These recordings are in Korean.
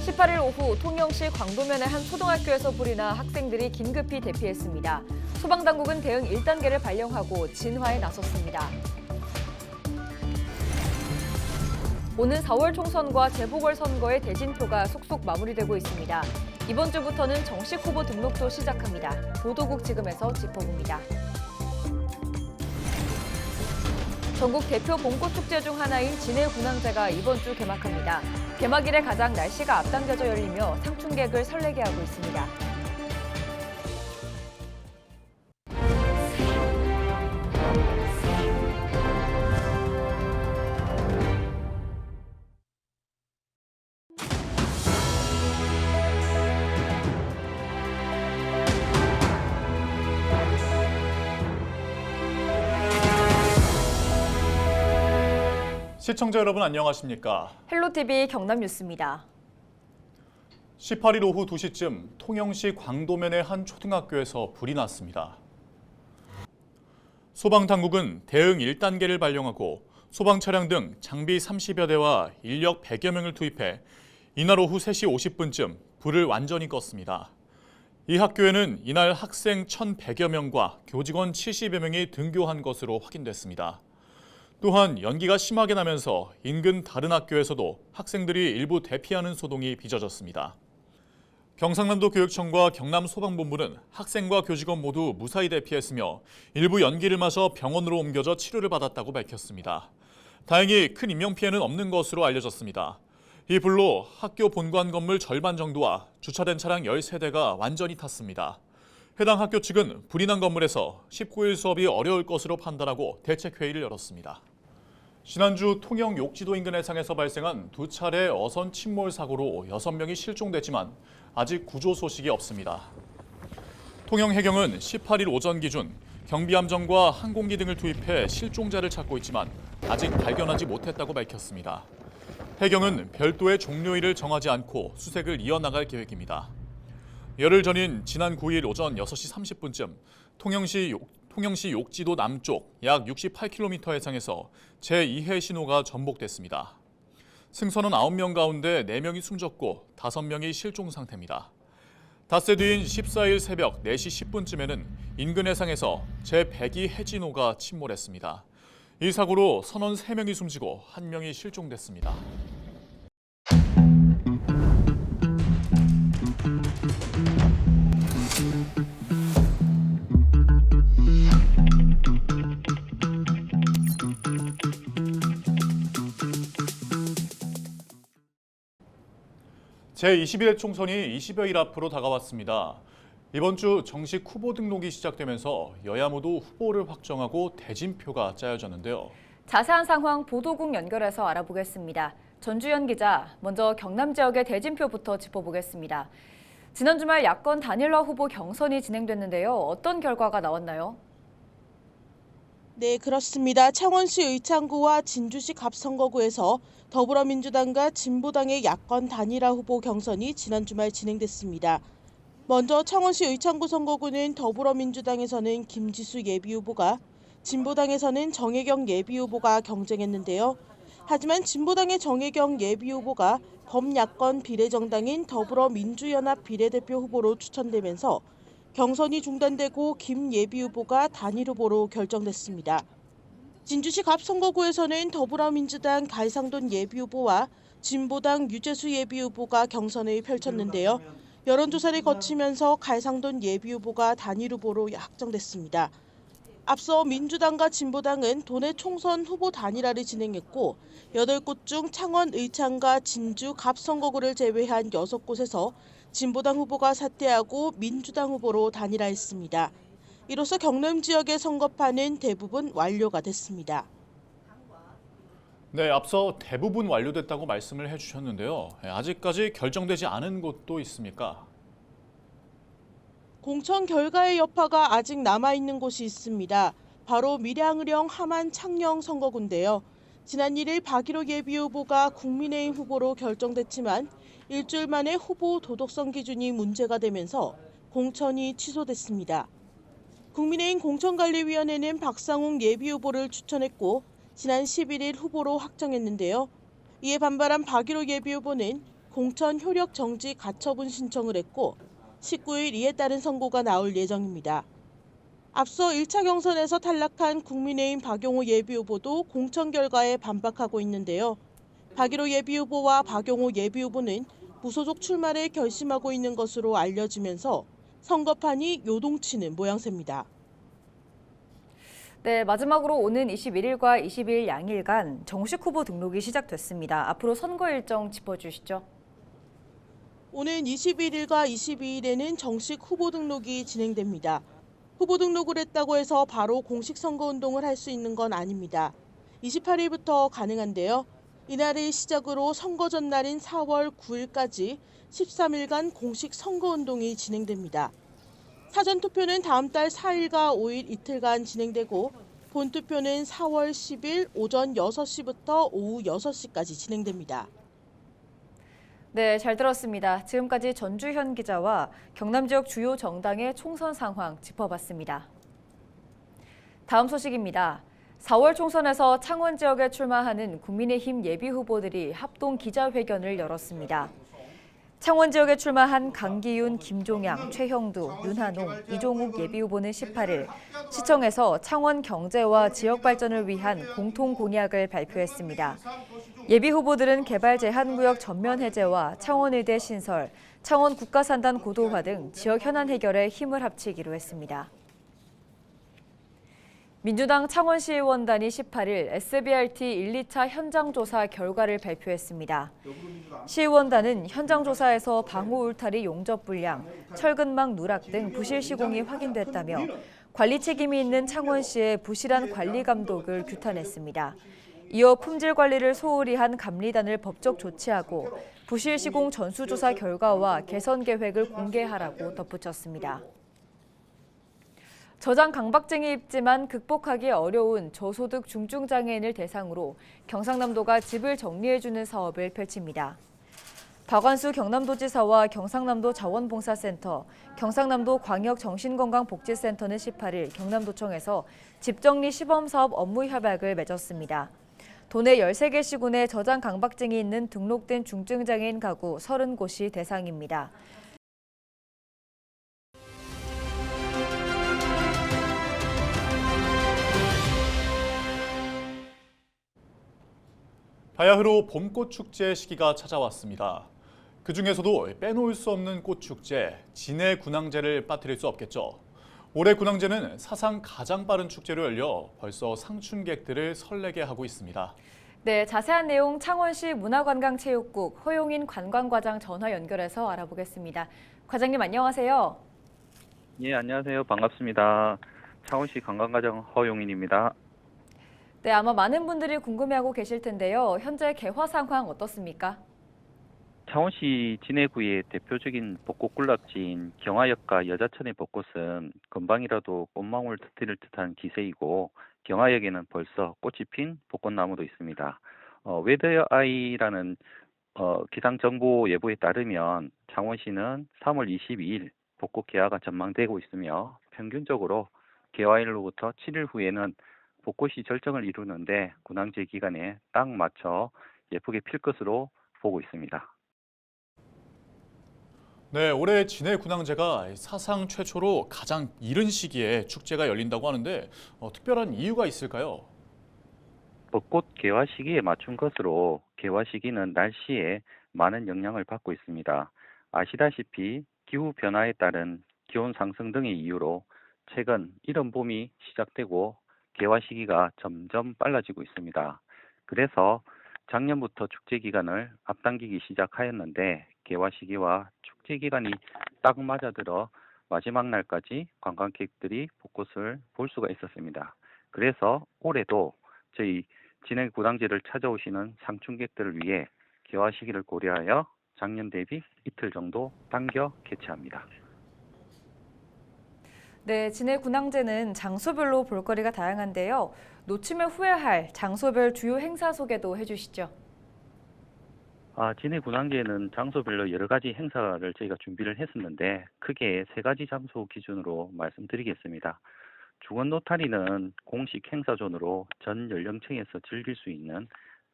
(18일) 오후 통영시 광도면의 한 초등학교에서 불이 나 학생들이 긴급히 대피했습니다. 소방당국은 대응 1단계를 발령하고 진화에 나섰습니다. 오는 4월 총선과 재보궐선거의 대진표가 속속 마무리되고 있습니다. 이번 주부터는 정식 후보 등록도 시작합니다. 보도국 지금에서 짚어봅니다. 전국 대표 봄꽃축제 중 하나인 진해군항제가 이번 주 개막합니다. 개막일에 가장 날씨가 앞당겨져 열리며 상충객을 설레게 하고 있습니다. 시청자 여러분 안녕하십니까? 헬로티비 경남뉴스입니다. 18일 오후 2시쯤 통영시 광도면의 한 초등학교에서 불이 났습니다. 소방당국은 대응 1단계를 발령하고 소방차량 등 장비 30여 대와 인력 100여 명을 투입해 이날 오후 3시 50분쯤 불을 완전히 껐습니다. 이 학교에는 이날 학생 1,100여 명과 교직원 70여 명이 등교한 것으로 확인됐습니다. 또한 연기가 심하게 나면서 인근 다른 학교에서도 학생들이 일부 대피하는 소동이 빚어졌습니다. 경상남도 교육청과 경남소방본부는 학생과 교직원 모두 무사히 대피했으며 일부 연기를 마셔 병원으로 옮겨져 치료를 받았다고 밝혔습니다. 다행히 큰 인명피해는 없는 것으로 알려졌습니다. 이 불로 학교 본관 건물 절반 정도와 주차된 차량 13대가 완전히 탔습니다. 해당 학교 측은 불이 난 건물에서 19일 수업이 어려울 것으로 판단하고 대책회의를 열었습니다. 지난주 통영 욕지도 인근 해상에서 발생한 2차례 어선 침몰 사고로 6명이 실종됐지만 아직 구조 소식이 없습니다. 통영해경은 18일 오전 기준 경비함정과 항공기 등을 투입해 실종자를 찾고 있지만 아직 발견하지 못했다고 밝혔습니다. 해경은 별도의 종료일을 정하지 않고 수색을 이어나갈 계획입니다. 열흘 전인 지난 9일 오전 6시 30분쯤 통영시 욕지도 남쪽 약 68km 해상에서 제2해 신호가 전복됐습니다. 승선원 9명 가운데 4명이 숨졌고 5명이 실종 상태입니다. 닷새 뒤인 14일 새벽 4시 10분쯤에는 인근 해상에서 제102 해진호가 침몰했습니다. 이 사고로 선원 3명이 숨지고 1명이 실종됐습니다. 제21회 총선이 20여일 앞으로 다가왔습니다. 이번 주 정식 후보 등록이 시작되면서 여야 모두 후보를 확정하고 대진표가 짜여졌는데요. 자세한 상황 보도국 연결해서 알아보겠습니다. 전주현 기자, 먼저 경남 지역의 대진표부터 짚어보겠습니다. 지난 주말 야권 단일화 후보 경선이 진행됐는데요. 어떤 결과가 나왔나요? 네, 그렇습니다. 창원시 의창구와 진주시 갑선거구에서 더불어민주당과 진보당의 야권 단일화 후보 경선이 지난 주말 진행됐습니다. 먼저 창원시 의창구 선거구는 더불어민주당에서는 김지수 예비후보가, 진보당에서는 정혜경 예비후보가 경쟁했는데요. 하지만 진보당의 정혜경 예비후보가 범야권 비례정당인 더불어민주연합 비례대표 후보로 추천되면서 경선이 중단되고 김 예비후보가 단일 후보로 결정됐습니다. 진주시 갑선거구에서는 더불어민주당 갈상돈 예비후보와 진보당 유재수 예비후보가 경선을 펼쳤는데요. 여론조사를 거치면서 갈상돈 예비후보가 단일 후보로 확정됐습니다. 앞서 민주당과 진보당은 도내 총선 후보 단일화를 진행했고 8곳 중 창원 의창과 진주 갑선거구를 제외한 6곳에서 진보당 후보가 사퇴하고 민주당 후보로 단일화했습니다. 이로써 경남 지역의 선거판은 대부분 완료가 됐습니다. 네, 앞서 대부분 완료됐다고 말씀을 해주셨는데요. 아직까지 결정되지 않은 곳도 있습니까? 공천 결과의 여파가 아직 남아있는 곳이 있습니다. 바로 밀양의령 함안 창녕 선거구인데요. 지난 1일 박일호 예비후보가 국민의힘 후보로 결정됐지만 일주일 만에 후보 도덕성 기준이 문제가 되면서 공천이 취소됐습니다. 국민의힘 공천관리위원회는 박상웅 예비후보를 추천했고 지난 11일 후보로 확정했는데요. 이에 반발한 박일호 예비후보는 공천 효력 정지 가처분 신청을 했고 19일 이에 따른 선고가 나올 예정입니다. 앞서 1차 경선에서 탈락한 국민의힘 박용호 예비후보도 공천 결과에 반박하고 있는데요. 박일호 예비후보와 박용호 예비후보는 무소속 출마를 결심하고 있는 것으로 알려지면서 선거판이 요동치는 모양새입니다. 네, 마지막으로 오는 21일과 22일 양일간 정식 후보 등록이 시작됐습니다. 앞으로 선거 일정 짚어주시죠. 오는 21일과 22일에는 정식 후보 등록이 진행됩니다. 후보 등록을 했다고 해서 바로 공식 선거운동을 할 수 있는 건 아닙니다. 28일부터 가능한데요. 이날을 시작으로 선거 전날인 4월 9일까지 13일간 공식 선거운동이 진행됩니다. 사전투표는 다음 달 4일과 5일 이틀간 진행되고 본투표는 4월 10일 오전 6시부터 오후 6시까지 진행됩니다. 네, 잘 들었습니다. 지금까지 전주현 기자와 경남 지역 주요 정당의 총선 상황 짚어봤습니다. 다음 소식입니다. 4월 총선에서 창원 지역에 출마하는 국민의힘 예비 후보들이 합동 기자회견을 열었습니다. 창원 지역에 출마한 강기윤, 김종양, 최형두, 윤한홍, 이종욱 예비후보는 18일 시청에서 창원 경제와 지역 발전을 위한 공통 공약을 발표했습니다. 예비후보들은 개발 제한구역 전면 해제와 창원의대 신설, 창원 국가산단 고도화 등 지역 현안 해결에 힘을 합치기로 했습니다. 민주당 창원시의원단이 18일 SBRT 1, 2차 현장조사 결과를 발표했습니다. 시의원단은 현장조사에서 방호 울타리 용접 불량, 철근망 누락 등 부실 시공이 확인됐다며 관리 책임이 있는 창원시의 부실한 관리 감독을 규탄했습니다. 이어 품질 관리를 소홀히 한 감리단을 법적 조치하고 부실 시공 전수조사 결과와 개선 계획을 공개하라고 덧붙였습니다. 저장 강박증이 있지만 극복하기 어려운 저소득 중증장애인을 대상으로 경상남도가 집을 정리해주는 사업을 펼칩니다. 박완수 경남도지사와 경상남도 자원봉사센터, 경상남도 광역정신건강복지센터는 18일 경남도청에서 집정리 시범사업 업무 협약을 맺었습니다. 도내 13개 시군에 저장 강박증이 있는 등록된 중증장애인 가구 30곳이 대상입니다. 바야흐로 봄꽃 축제 시기가 찾아왔습니다. 그중에서도 빼놓을 수 없는 꽃 축제, 진해 군항제를 빠뜨릴 수 없겠죠. 올해 군항제는 사상 가장 빠른 축제로 열려 벌써 상춘객들을 설레게 하고 있습니다. 네, 자세한 내용 창원시 문화관광체육국 허용인 관광과장 전화 연결해서 알아보겠습니다. 과장님 안녕하세요. 예, 안녕하세요. 반갑습니다. 창원시 관광과장 허용인입니다. 네, 아마 많은 분들이 궁금해하고 계실 텐데요. 현재 개화 상황 어떻습니까? 창원시 진해구의 대표적인 벚꽃 군락지인 경화역과 여자천의 벚꽃은 금방이라도 꽃망울 터뜨릴 듯한 기세이고 경화역에는 벌써 꽃이 핀 벚꽃나무도 있습니다. 웨더아이라는 기상정보 예보에 따르면 창원시는 3월 22일 벚꽃 개화가 전망되고 있으며 평균적으로 개화일로부터 7일 후에는 벚꽃이 절정을 이루는데 군항제 기간에 딱 맞춰 예쁘게 필 것으로 보고 있습니다. 네, 올해 진해 군항제가 사상 최초로 가장 이른 시기에 축제가 열린다고 하는데 특별한 이유가 있을까요? 벚꽃 개화 시기에 맞춘 것으로 개화 시기는 날씨에 많은 영향을 받고 있습니다. 아시다시피 기후 변화에 따른 기온 상승 등의 이유로 최근 이른 봄이 시작되고 개화 시기가 점점 빨라지고 있습니다. 그래서 작년부터 축제 기간을 앞당기기 시작하였는데 개화 시기와 축제 기간이 딱 맞아들어 마지막 날까지 관광객들이 벚꽃을 볼 수가 있었습니다. 그래서 올해도 저희 진해 군항제를 찾아오시는 상춘객들을 위해 개화 시기를 고려하여 작년 대비 이틀 정도 당겨 개최합니다. 네, 진해 군항제는 장소별로 볼거리가 다양한데요. 놓치면 후회할 장소별 주요 행사 소개도 해주시죠. 진해 군항제는 장소별로 여러 가지 행사를 저희가 준비를 했었는데 크게 세 가지 장소 기준으로 말씀드리겠습니다. 중원 노타리는 공식 행사존으로 전 연령층에서 즐길 수 있는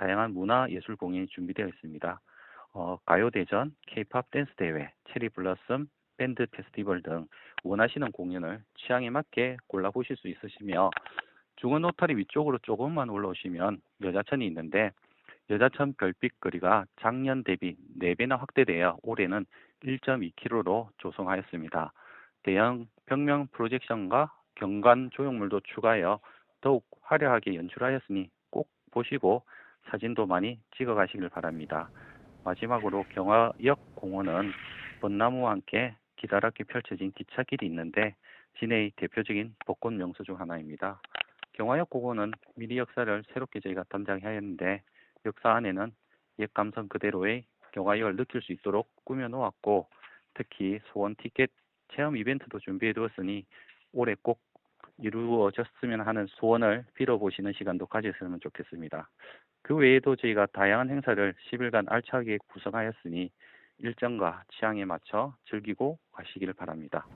다양한 문화예술 공연이 준비되어 있습니다. 가요대전, K-팝 댄스 대회, 체리블러썸, 밴드 페스티벌 등 원하시는 공연을 취향에 맞게 골라보실 수 있으시며 중원 노타리 위쪽으로 조금만 올라오시면 여자천이 있는데 여자천 별빛 거리가 작년 대비 4배나 확대되어 올해는 1.2km로 조성하였습니다. 대형 벽면 프로젝션과 경관 조형물도 추가하여 더욱 화려하게 연출하였으니 꼭 보시고 사진도 많이 찍어 가시길 바랍니다. 마지막으로 경화역 공원은 벚나무와 함께 기다랗게 펼쳐진 기찻길이 있는데 진해의 대표적인 벚꽃 명소 중 하나입니다. 경화역 공원은 미리 역사를 새롭게 저희가 담당하였는데 역사 안에는 옛 감성 그대로의 경화역을 느낄 수 있도록 꾸며 놓았고 특히 소원 티켓 체험 이벤트도 준비해 두었으니 올해 꼭 이루어졌으면 하는 소원을 빌어보시는 시간도 가졌으면 좋겠습니다. 그 외에도 저희가 다양한 행사를 10일간 알차게 구성하였으니 일정과 취향에 맞춰 즐기고 가시기를 바랍니다.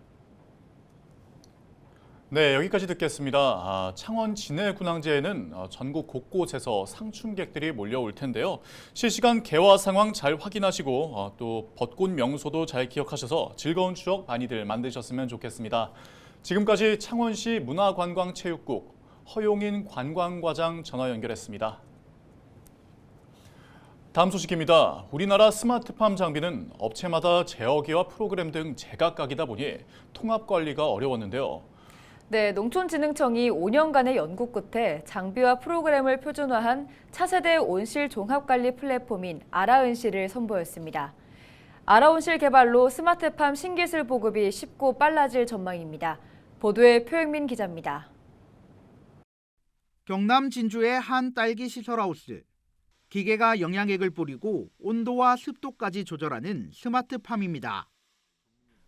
네, 여기까지 듣겠습니다. 창원 진해군항제에는 전국 곳곳에서 상춘객들이 몰려올 텐데요. 실시간 개화 상황 잘 확인하시고 또 벚꽃 명소도 잘 기억하셔서 즐거운 추억 많이들 만드셨으면 좋겠습니다. 지금까지 창원시 문화관광체육국 허용인 관광과장 전화 연결했습니다. 다음 소식입니다. 우리나라 스마트팜 장비는 업체마다 제어기와 프로그램 등 제각각이다 보니 통합 관리가 어려웠는데요. 네, 농촌진흥청이 5년간의 연구 끝에 장비와 프로그램을 표준화한 차세대 온실 종합관리 플랫폼인 아라은실을 선보였습니다. 아라온실 개발로 스마트팜 신기술 보급이 쉽고 빨라질 전망입니다. 보도에 표영민 기자입니다. 경남 진주의 한 딸기 시설하우스. 기계가 영양액을 뿌리고 온도와 습도까지 조절하는 스마트팜입니다.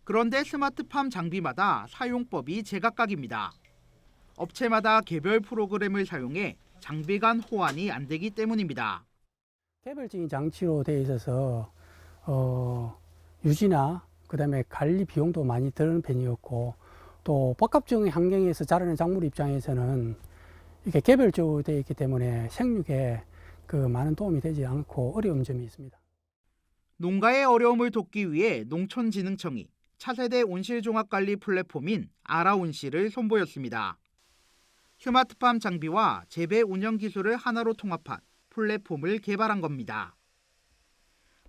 그런데 스마트팜 장비마다 사용법이 제각각입니다. 업체마다 개별 프로그램을 사용해 장비 간 호환이 안 되기 때문입니다. 개별적인 장치로 되어 있어서 유지나 그다음에 관리 비용도 많이 드는 편이었고 또 복합적인 환경에서 자라는 작물 입장에서는 이게 개별적으로 되어 있기 때문에 생육에 많은 도움이 되지 않고 어려운 점이 있습니다. 농가의 어려움을 돕기 위해 농촌진흥청이 차세대 온실종합관리 플랫폼인 아라온실을 선보였습니다. 스마트팜 장비와 재배 운영 기술을 하나로 통합한 플랫폼을 개발한 겁니다.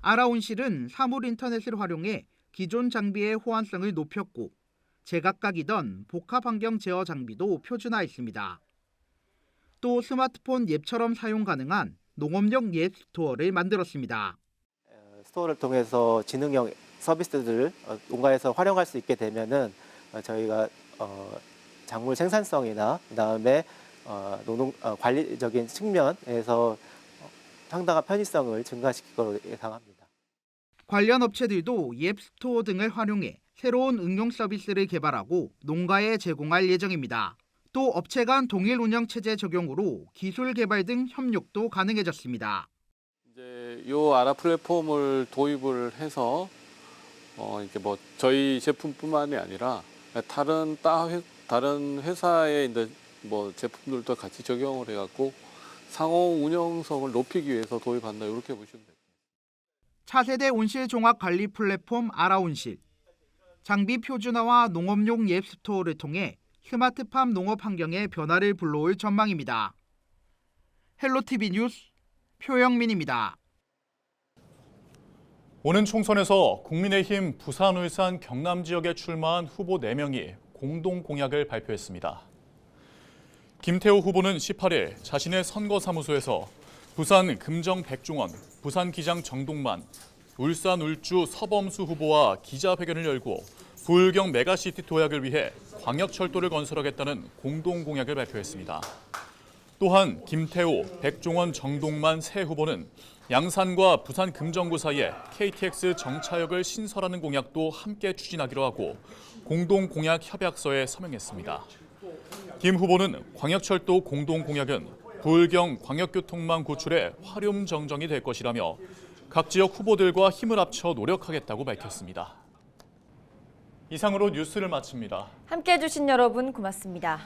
아라온실은 사물 인터넷을 활용해 기존 장비의 호환성을 높였고 제각각이던 복합환경 제어 장비도 표준화했습니다. 또 스마트폰 앱처럼 사용 가능한 농업용 앱 스토어를 만들었습니다. 스토어를 통해서 지능형 서비스들을 농가에서 활용할 수 있게 되면은 저희가 작물 생산성이나 그다음에 노동 관리적인 측면에서 상당한 편의성을 증가시킬 것으로 예상합니다. 관련 업체들도 앱 스토어 등을 활용해 새로운 응용 서비스를 개발하고 농가에 제공할 예정입니다. 또 업체 간 동일 운영 체제 적용으로 기술 개발 등 협력도 가능해졌습니다. 이제 이 아라 플랫폼을 도입을 해서 이게 저희 제품뿐만이 아니라 다른 회사의 이제 제품들도 같이 적용을 해갖고 상호 운영성을 높이기 위해서 도입한다 이렇게 보시면 됩니다. 차세대 온실 종합 관리 플랫폼 아라온실. 장비 표준화와 농업용 앱 스토어를 통해 스마트팜 농업 환경의 변화를 불러올 전망입니다. 헬로티비 뉴스 표영민입니다. 오는 총선에서 국민의힘 부산, 울산, 경남 지역에 출마한 후보 4명이 공동 공약을 발표했습니다. 김태호 후보는 18일 자신의 선거사무소에서 부산 금정 백종원, 부산 기장 정동만, 울산 울주 서범수 후보와 기자회견을 열고 부울경 메가시티 도약을 위해 광역철도를 건설하겠다는 공동 공약을 발표했습니다. 또한 김태호, 백종원, 정동만 세 후보는 양산과 부산 금정구 사이에 KTX 정차역을 신설하는 공약도 함께 추진하기로 하고 공동 공약 협약서에 서명했습니다. 김 후보는 광역철도 공동 공약은 부울경 광역교통망 구출의 활용 정정이 될 것이라며 각 지역 후보들과 힘을 합쳐 노력하겠다고 밝혔습니다. 이상으로 뉴스를 마칩니다. 함께해 주신 여러분 고맙습니다.